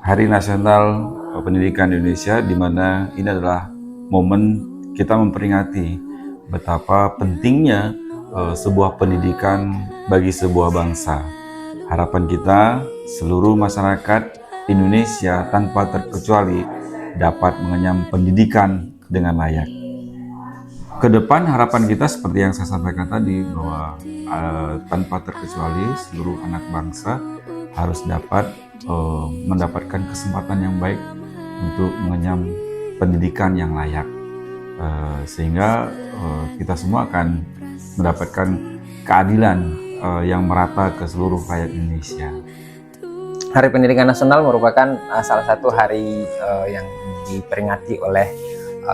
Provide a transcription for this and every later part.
Hari Nasional Pendidikan Indonesia, di mana ini adalah momen kita memperingati betapa pentingnya sebuah pendidikan bagi sebuah bangsa. Harapan kita, seluruh masyarakat Indonesia tanpa terkecuali dapat mengenyam pendidikan dengan layak. Kedepan harapan kita seperti yang saya sampaikan tadi, bahwa tanpa terkecuali seluruh anak bangsa harus dapat mendapatkan kesempatan yang baik untuk mengenyam pendidikan yang layak, sehingga kita semua akan mendapatkan keadilan yang merata ke seluruh rakyat Indonesia. Hari Pendidikan Nasional merupakan salah satu hari yang diperingati oleh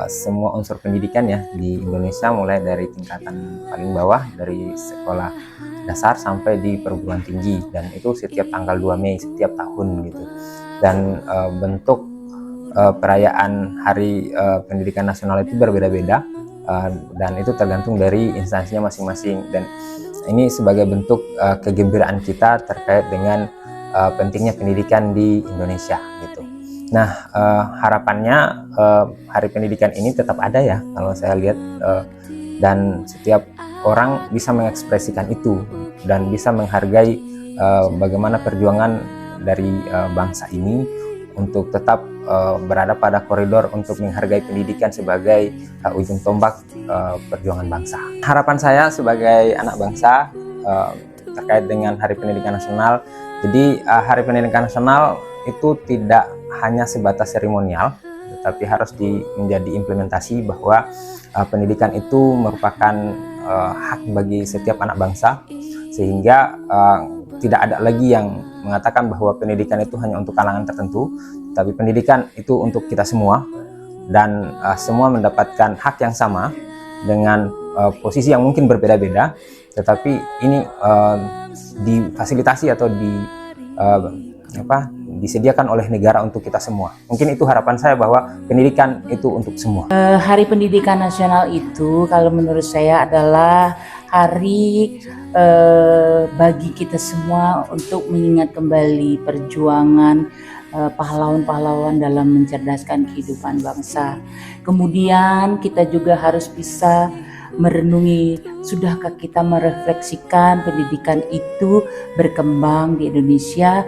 semua unsur pendidikan ya di Indonesia, mulai dari tingkatan paling bawah, dari sekolah dasar sampai di perguruan tinggi, dan itu setiap tanggal 2 Mei setiap tahun gitu. Dan bentuk perayaan Hari Pendidikan Nasional itu berbeda-beda, dan itu tergantung dari instansinya masing-masing, dan ini sebagai bentuk kegembiraan kita terkait dengan pentingnya pendidikan di Indonesia gitu. Nah, harapannya Hari Pendidikan ini tetap ada ya, kalau saya lihat, dan setiap orang bisa mengekspresikan itu dan bisa menghargai bagaimana perjuangan dari bangsa ini untuk tetap berada pada koridor untuk menghargai pendidikan sebagai ujung tombak perjuangan bangsa. Harapan saya sebagai anak bangsa terkait dengan Hari Pendidikan Nasional, jadi Hari Pendidikan Nasional itu tidak hanya sebatas seremonial, tetapi harus menjadi implementasi bahwa pendidikan itu merupakan hak bagi setiap anak bangsa, sehingga tidak ada lagi yang mengatakan bahwa pendidikan itu hanya untuk kalangan tertentu, tapi pendidikan itu untuk kita semua, dan semua mendapatkan hak yang sama dengan posisi yang mungkin berbeda-beda, tetapi ini difasilitasi atau disediakan oleh negara untuk kita semua. Mungkin itu harapan saya, bahwa pendidikan itu untuk semua. Hari Pendidikan Nasional itu kalau menurut saya adalah hari bagi kita semua untuk mengingat kembali perjuangan pahlawan-pahlawan dalam mencerdaskan kehidupan bangsa. Kemudian kita juga harus bisa merenungi, sudahkah kita merefleksikan pendidikan itu berkembang di Indonesia,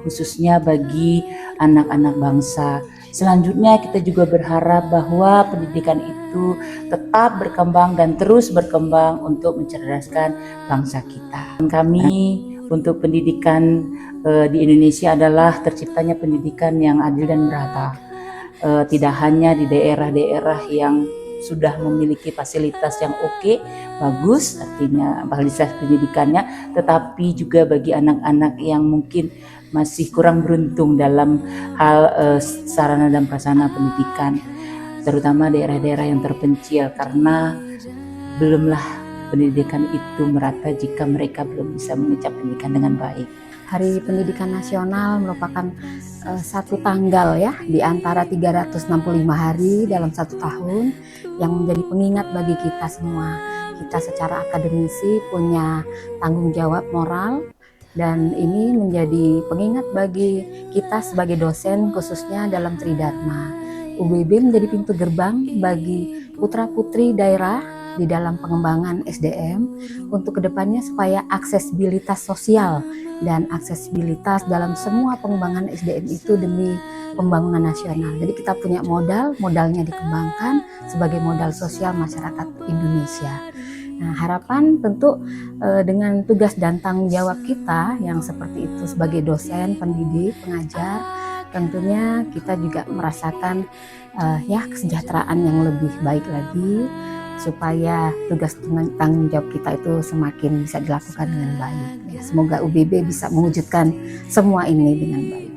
khususnya bagi anak-anak bangsa. Selanjutnya kita juga berharap bahwa pendidikan itu tetap berkembang dan terus berkembang untuk mencerdaskan bangsa kita. Kami untuk pendidikan di Indonesia adalah terciptanya pendidikan yang adil dan merata. Tidak hanya di daerah-daerah yang sudah memiliki fasilitas yang oke, bagus, artinya fasilitas pendidikannya, tetapi juga bagi anak-anak yang mungkin masih kurang beruntung dalam hal sarana dan prasarana pendidikan, terutama daerah-daerah yang terpencil, karena belumlah pendidikan itu merata jika mereka belum bisa mengecap pendidikan dengan baik. Hari Pendidikan Nasional merupakan satu tanggal ya di antara 365 hari dalam satu tahun yang menjadi pengingat bagi kita semua. Kita secara akademisi punya tanggung jawab moral, dan ini menjadi pengingat bagi kita sebagai dosen, khususnya dalam Tridharma. UBB menjadi pintu gerbang bagi putra-putri daerah di dalam pengembangan SDM untuk kedepannya, supaya aksesibilitas sosial dan aksesibilitas dalam semua pengembangan SDM itu demi pembangunan nasional. Jadi kita punya modalnya dikembangkan sebagai modal sosial masyarakat Indonesia. Nah, harapan tentu dengan tugas dan tanggung jawab kita yang seperti itu sebagai dosen, pendidik, pengajar, tentunya kita juga merasakan kesejahteraan yang lebih baik lagi, supaya tugas tanggung jawab kita itu semakin bisa dilakukan dengan baik. Semoga UBB bisa mewujudkan semua ini dengan baik.